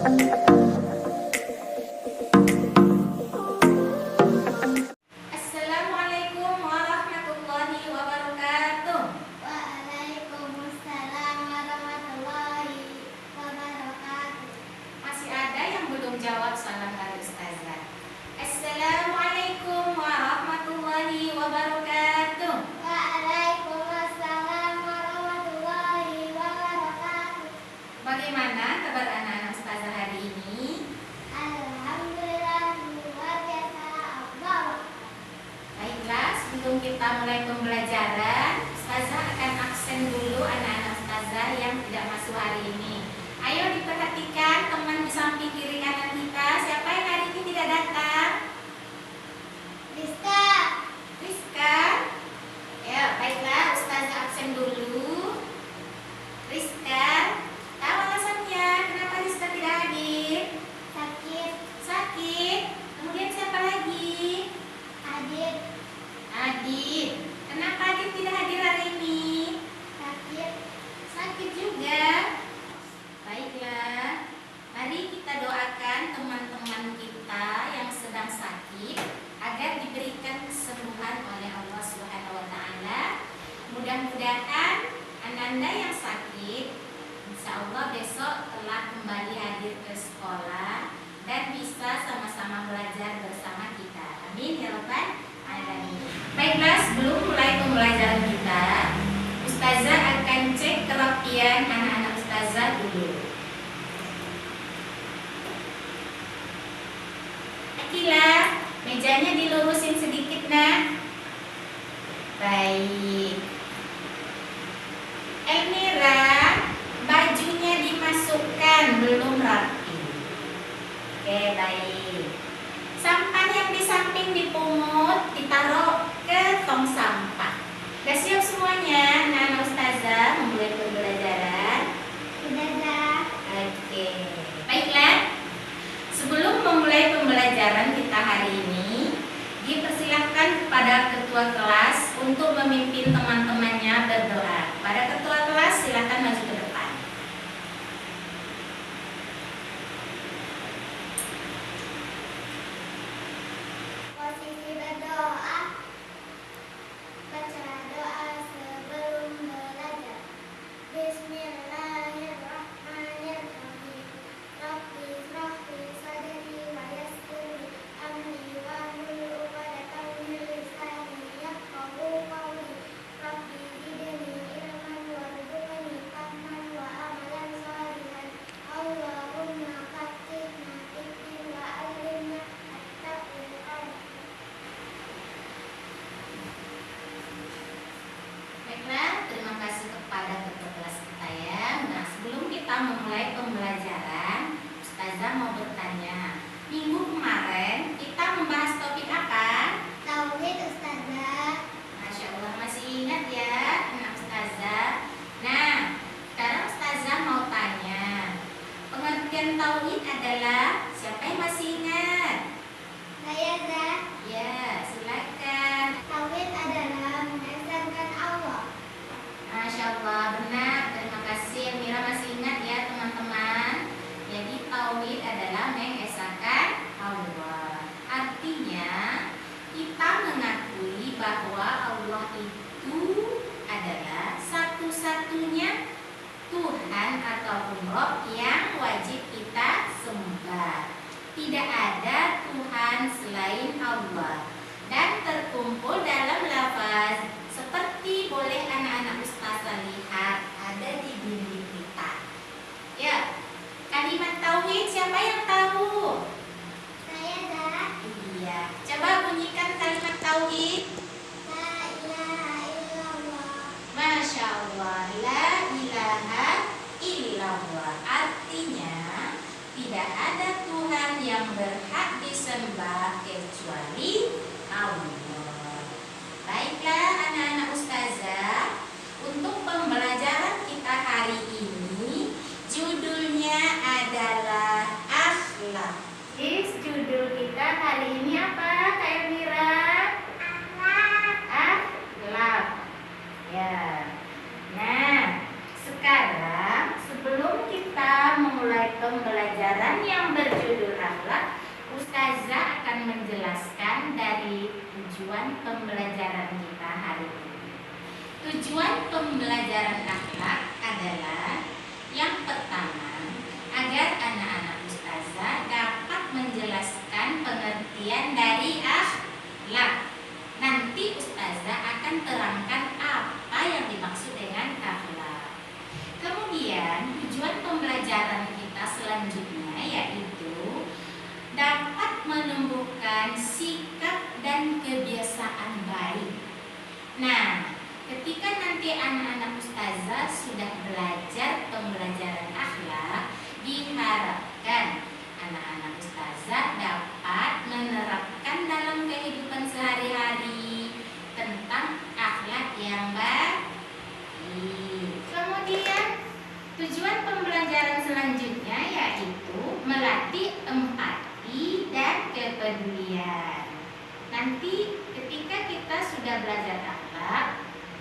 Assalamualaikum warahmatullahi wabarakatuh. Waalaikumsalam warahmatullahi wabarakatuh. Masih ada yang belum jawab salam dari Ustazah. Assalamualaikum warahmatullahi wabarakatuh. Waalaikumsalam warahmatullahi wabarakatuh. Bagaimana kabar anak-anak Ustazah hari ini? Alhamdulillah luar biasa afdal. Baiklah, sebelum kita mulai pembelajaran, Ustazah akan absen dulu anak-anak Ustazah yang tidak masuk hari ini. Ayo diperhatikan teman di samping kiri kanan kita, siapa yang hari ini tidak datang? Rizka, Rizka? Ya, baiklah, Ustazah absen dulu. Rizka, tahu alasannya kenapa Rizka tidak hadir? sakit, Sakit. Kemudian siapa lagi? Adit, Adit. Kenapa Adit tidak hadir hari ini? sakit. Sakit juga. Baiklah, mari kita doakan teman-teman kita yang sedang sakit agar diberikan kesembuhan oleh Allah Subhanahu wa taala. Mudah-mudahan Ananda yang sakit insya Allah besok telah kembali hadir ke sekolah dan bisa sama-sama belajar bersama kita. Amin ya rabbal alamin. Baiklah, sebelum mulai pembelajaran kita, Ustazah akan cek kerapian anak-anak Ustazah dulu. Akila, mejanya dilurusin sedikit nak. Baik. Elmira, bajunya dimasukkan belum rapi. Oke, baik. Sampah yang di samping dipungut, ditaruh ke tong sampah. Sudah siap semuanya, anak-anak Ustazah memulai pembelajaran. Dadah. Oke, baiklah. Sebelum memulai pembelajaran kita hari ini, dipersilahkan kepada ketua kelas untuk memimpin teman-temannya berdoa. Pada ketua kelas silakan maju ke depan. Posisi berdoa. Baca doa sebelum belajar. Bismillahirrahmanirrahim. Rabbi shrahli sadri wa yassir li amri wahlul 'uqdatam min lisani yafqahu qawli. Rabbi zidni ilman warzuqni fahman wa amalan shalihan. Allahumma faqqihna fid-din wa 'allimna at-ta'wil. Baiklah, terima kasih kepada ketua kelas kita ya. Nah, sebelum kita memulai pembelajaran, Ustazah mau bertanya. Minggu kemarin kita membahas topik apa? Tauhid Ustazah. Masya Allah, masih ingat ya anak Ustazah. Nah, sekarang Ustazah mau tanya. Pengertian tauhid adalah, siapa yang masih ingat? Saya Zah. Ya, silakan. Tauhid adalah mengesahkan Allah. Masya Allah, benar. Terima kasih. Mira masih ingat ya teman-teman. Jadi tauhid adalah mengesahkan Allah. Artinya kita mengakui bahwa Allah itu adalah satu-satunya Tuhan ataupun Rabb yang wajib kita sembah. Tidak ada Tuhan selain Allah. Dan terkumpul dalam lafaz seperti boleh anak-anak Ustazah lihat ada di dinding kita. Ya, kalimat tauhid siapa yang tahu? Saya Zah. Iya, coba bunyikan kalimat tauhid. La ilaha illallah. Masya Allah, la ilaha illallah. Artinya tidak ada Tuhan yang berhak disembah kecuali Allah. Baiklah anak-anak Ustazah, untuk pembelajaran kita hari ini judulnya adalah akhlak. Judul kita hari ini apa Kak Elmira? Akhlak. Ya. Nah, sekarang sebelum kita memulai pembelajaran pembelajaran yang berjudul akhlak, Ustazah akan menjelaskan dari tujuan pembelajaran kita hari ini. Tujuan pembelajaran akhlak adalah yang pertama, agar anak-anak ustazah dapat menjelaskan pengertian dari akhlak. Nanti ustazah akan terangkan apa yang dimaksud dengan akhlak. Kemudian tujuan pembelajaran kita selanjutnya yaitu dapat menumbuhkan sikap dan kebiasaan baik. Nah, ketika nanti anak-anak ustazah sudah belajar pembelajaran akhlak, diharapkan anak-anak ustazah dapat menerapkan dalam kehidupan sehari-hari tentang akhlak yang baik. Kemudian tujuan pembelajaran selanjutnya yaitu melatih empati dan kepedulian. Nanti ketika kita sudah belajar akhlak,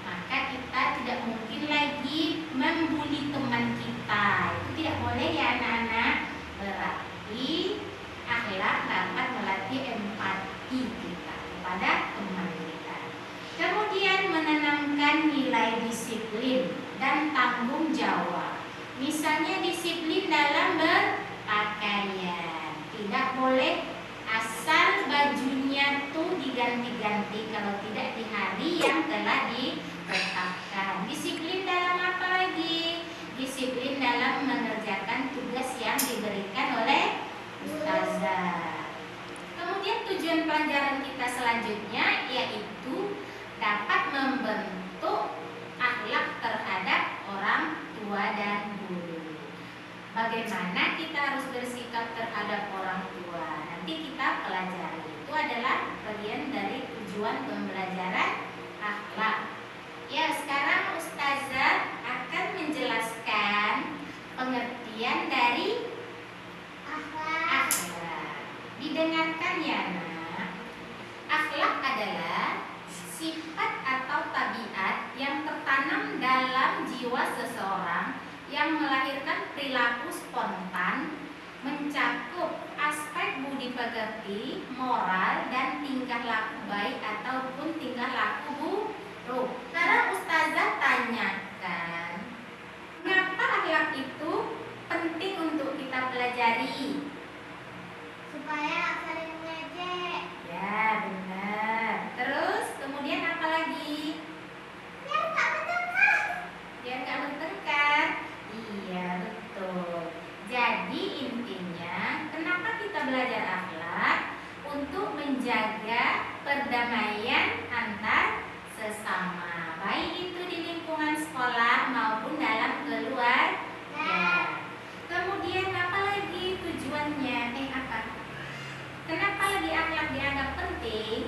maka kita tidak mungkin lagi membuli teman kita. Itu tidak boleh ya anak-anak. Berarti akhlak dapat melatih empati kita kepada teman kita. Kemudian menanamkan nilai disiplin dan tanggung jawab. Misalnya disiplin dalam berpakaian. Tidak boleh asal bajunya tuh diganti-ganti kalau tidak di hari yang telah ditetapkan. Disiplin dalam apa lagi? Disiplin dalam mengerjakan tugas yang diberikan oleh ustazah. Kemudian tujuan pelajaran kita selanjutnya yaitu dapat membentuk akhlak terhadap orang tua dan guru. Bagaimana kita harus bersikap terhadap orang tua? Nanti kita pelajari. Itu adalah bagian dari tujuan pembelajaran akhlak. Ya, sekarang ustazah akan menjelaskan pengertian dari akhlak. Didengarkan ya, Nak. Akhlak adalah sifat atau tabiat yang tertanam dalam jiwa seseorang yang melahirkan perilaku spontan, mencakup aspek budi pekerti, moral, dan tingkah laku baik ataupun tingkah laku buruk. Sekarang ustazah tanyakan, mengapa akhlak itu penting untuk kita pelajari? Supaya saling mengejek. Ya, benar. Terus kemudian apa lagi? Biar tak bertengkar. Biar nggak bertengkar. Iya, betul. Jadi intinya, kenapa kita belajar akhlak? Untuk menjaga perdamaian antar sesama, baik itu di lingkungan sekolah maupun dalam keluarga. Kemudian apa lagi tujuannya? Apa? Kenapa lagi akhlak dianggap penting?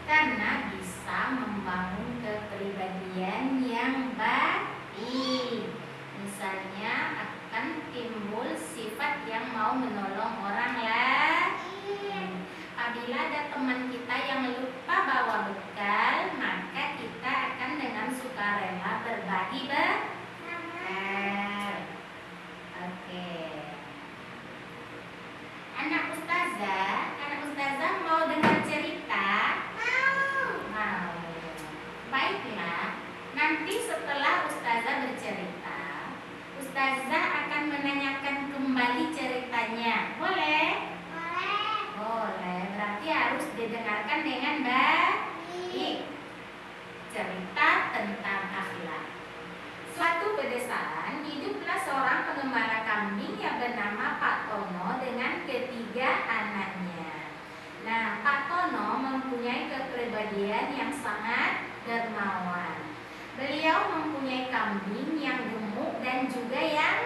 Karena bisa membangun kepribadian yang baik. Misalnya akan timbul sifat yang mau menolong orang lain. Apabila ada teman kita yang lupa bawa bekal, maka kita akan dengan sukarela berbagi bekal. Oke. Anak ustazah mau dengar cerita? Mau. Baiklah, nanti setelah ustazah bercerita, ustazah akan menanyakan kembali ceritanya. Boleh? Boleh, berarti harus didengarkan dengan baik. Cerita tentang akhlak. Suatu pedesaan hiduplah seorang pengembala kambing yang bernama Pak Tono dengan ketiga anaknya. Nah, Pak Tono mempunyai kepribadian yang sangat dermawan. Beliau mempunyai kambing yang gemuk dan juga yang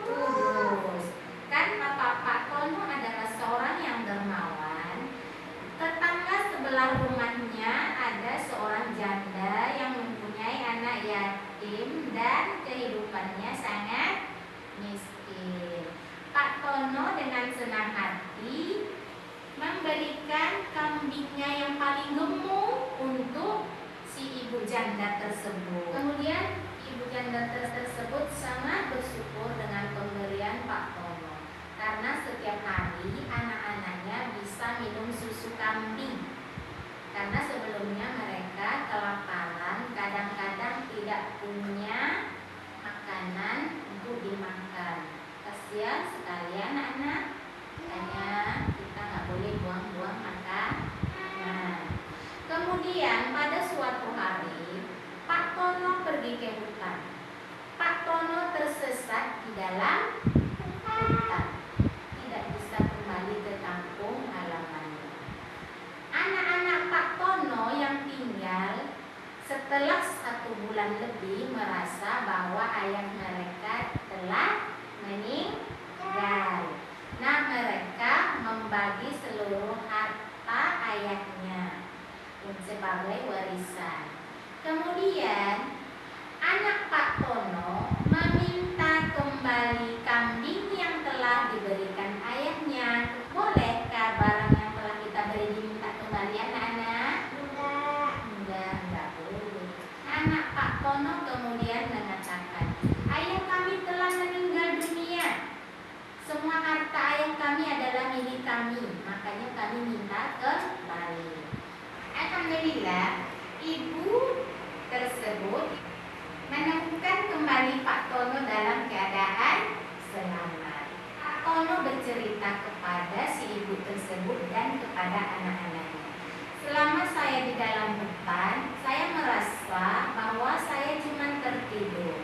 kurus. Kan Pak Tono adalah seorang yang dermawan. Tetangga sebelah rumahnya ada seorang janda yang mempunyai anak yatim dan kehidupannya sangat miskin. Pak Tono dengan senang hati memberikan kambingnya yang paling gemuk untuk si ibu janda tersebut. Kemudian ibu janda tersebut sangat bersyukur dengan pemberian Pak Tono. setiap hari anak-anaknya bisa minum susu kambing. Karena sebelumnya mereka kelaparan, kadang-kadang tidak punya makanan untuk dimakan. Kasihan sekali anak-anak, makanya kita nggak boleh buang-buang makanan. Kemudian pada suatu hari Pak Tono pergi ke hutan. Pak Tono tersesat di dalam hutan, tidak bisa kembali ke kampung halamannya. Anak-anak Pak Tono yang tinggal setelah 1 bulan lebih merasa bahwa ayah mereka telah meninggal. Nah, mereka membagi seluruh harta ayahnya sebagai warisan. Kemudian anak Pak Tono meminta kembali kambing yang telah diberikan ayahnya. Bolehkah barang yang telah kita beri diminta kembali anak-anak? Enggak boleh. Anak Pak Tono kemudian mengatakan, ayah kami telah meninggal dunia. Semua harta ayah kami adalah milik kami, makanya kami minta kembali. Alhamdulillah, ibu tersebut menemukan kembali Pak Tono dalam keadaan selamat. Pak Tono bercerita kepada si ibu tersebut dan kepada anak-anaknya. Selama saya di dalam hutan, saya merasa bahwa saya cuma tertidur.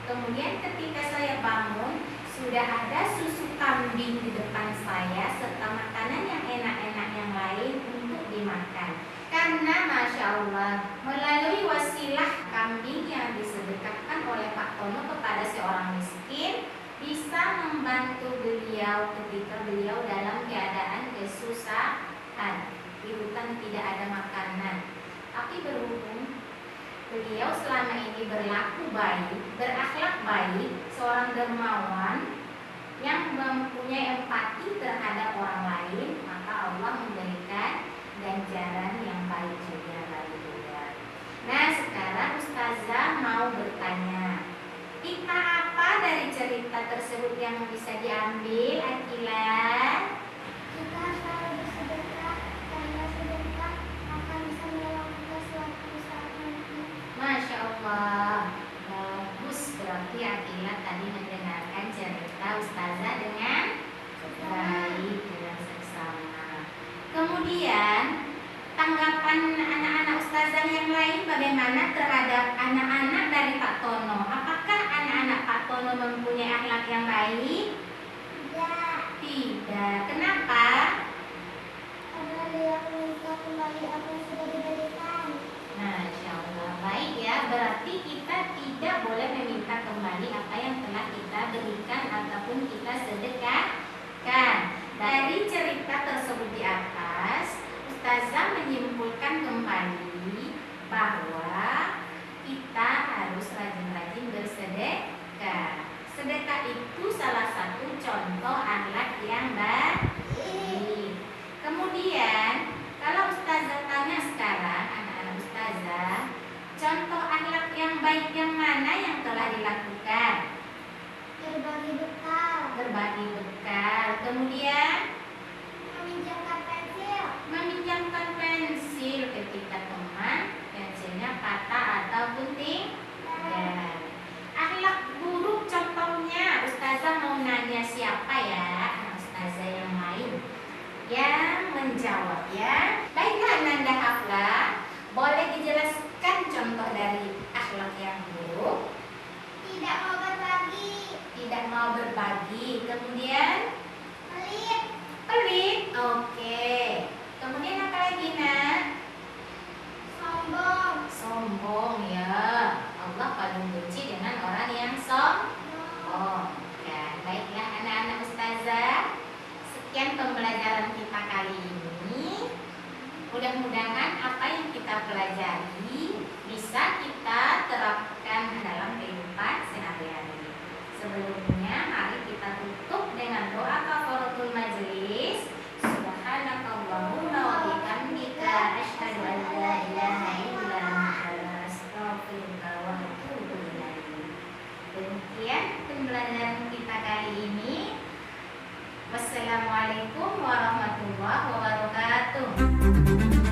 Kemudian ketika saya bangun, sudah ada susu kambing di depan saya serta makanan yang enak-enak yang lain untuk dimakan. Karena Masya Allah, melalui wasilah kambing yang disedekahkan oleh Pak Tono kepada seorang miskin, bisa membantu beliau ketika beliau dalam keadaan kesusahan. Di hutan tidak ada makanan, tapi berhubung beliau selama ini berlaku baik, berakhlak baik, seorang dermawan yang mempunyai empati terhadap orang lain, maka Allah memberikan ganjaran yang baik juga bagi beliau. Nah, sekarang Ustazah mau bertanya, hikmah apa dari cerita tersebut yang bisa diambil, Akila? Kita selalu bersedekah, karena sedekah akan bisa menolong kita suatu saat nanti. Masya Allah, bagus. Berarti Akila tadi mendengarkan cerita Ustazah dengan baik, dengan seksama. Kemudian tanggapan anak-anak Ustazah yang lain bagaimana terhadap anak-anak dari Pak Tono? Apakah anak-anak Pak Tono mempunyai akhlak yang baik? Tidak. Kenapa? Karena dia meminta kembali apa yang sudah diberikan. Masya Allah, baik ya. Berarti kita tidak boleh meminta kembali apa yang telah kita berikan ataupun kita sedekahkan. Dari cerita tersebut di atas, Ustazah menyimpulkan kembali bahwa kita harus rajin-rajin bersedekah. Sedekah itu salah satu contoh akhlak yang baik. Kemudian, kalau Ustazah tanya sekarang, anak-anak Ustazah, contoh akhlak yang baik yang mana yang telah dilakukan? Berbagi bekal. Berbagi bekal. Kemudian Meminjamkan pensil. meminjamkan pensil ketika teman pensilnya patah ataupun tinggal. Akhlak buruk contohnya, Ustazah mau nanya siapa ya? Ustazah yang lain yang menjawab ya. Baiklah Nanda Hafla, boleh dijelaskan contoh dari akhlak yang buruk? Tidak mau berbagi. Tidak mau berbagi. Kemudian Pelit. pelit. Oke. Kemudian apa lagi nak? Sombong. Sombong ya. Allah paling benci dengan orang yang sombong. Kan, baiklah anak-anak Ustazah, sekian pembelajaran kita kali ini. Mudah-mudahan apa yang kita pelajari bisa kita terapkan dalam kehidupan sehari-hari. Sebelumnya, mari kita tutup dengan doa kafaratul majelis. Subhanakallahumma wa bihamdika asyhadu an la ilaha illa anta astaghfiruka wa atubu ilaik. Demikian pembelajaran kita kali ini. Wassalamualaikum warahmatullahi wabarakatuh.